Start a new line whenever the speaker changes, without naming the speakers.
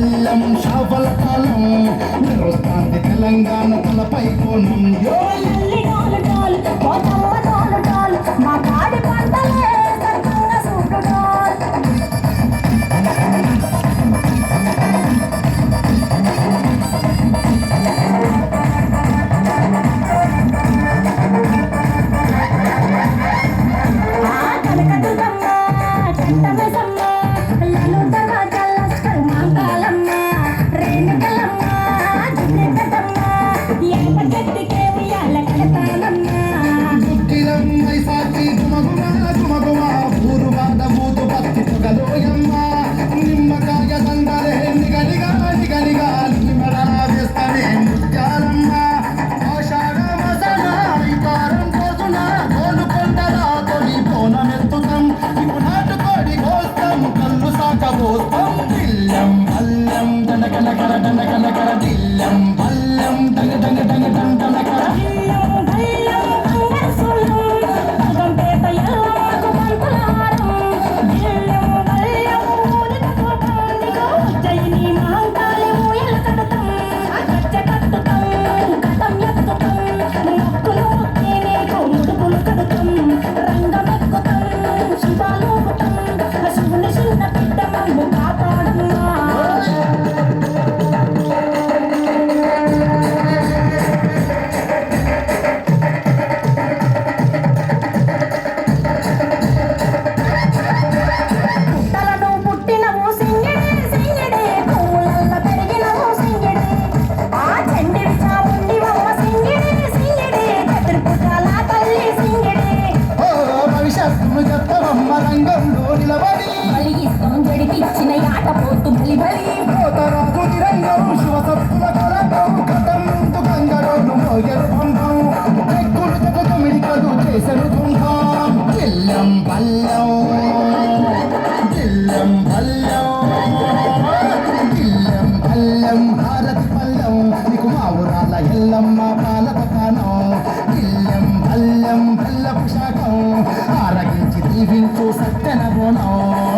పల్లెం షావల కాలం నిరుస్తాంది తెలంగాణ తలపై కోణం
మా కాడి పంటలే సత్తంగా సూటుడోల్ కనకదుర్గమ్మ కంటమసమ్మ లలుతమ్మ కల్లస్కర్ మాంకాలమ్మ రేణుకలమ్మ జిన్నెకటమ్మ ఎంపగట్టికే ఉయ్యాల కడతానమ్మ
సాచి గుమగుమ ఊరువాద బూతు పత్తి పొగలోయమ్మ నిమ్మకాయ దండలే నిగనిగా నిగనిగా నిమ్మడా వేస్తానే ముత్యాలమ్మ ఆషాఢ మసన ఇతారం రోజున గోలుకొండలా తొలి పోనమెత్తుతాం ఇప్పుడు నాటుకోడి కోస్తాం కళ్ళు సాకబోస్తాం దిల్లం అల్లం దండకనకర దండకనకర దిల్లం అల్లం దంగ దంగ దంగ దండనకర రంగంలో నిలబడి
గడిపించిన ఆటపోతు బలి బలి
పోతరాజు తిరంగం శివసత్తుల కలగం కథం ముందు గంగరోను మోయరు బంధం ఎక్కులు జగ మిడికలు చేసరు తుంఠం జిల్లం పల్లం జిల్లం పల్లం జిల్లం పల్లం భారతి పల్లం నీకు మా ఊరాల ఎల్లమ్మ పాలక పానం జిల్లం పల్లం పల్లపు శాఖం ఆరగించి దీవించు సత్తెన బోనం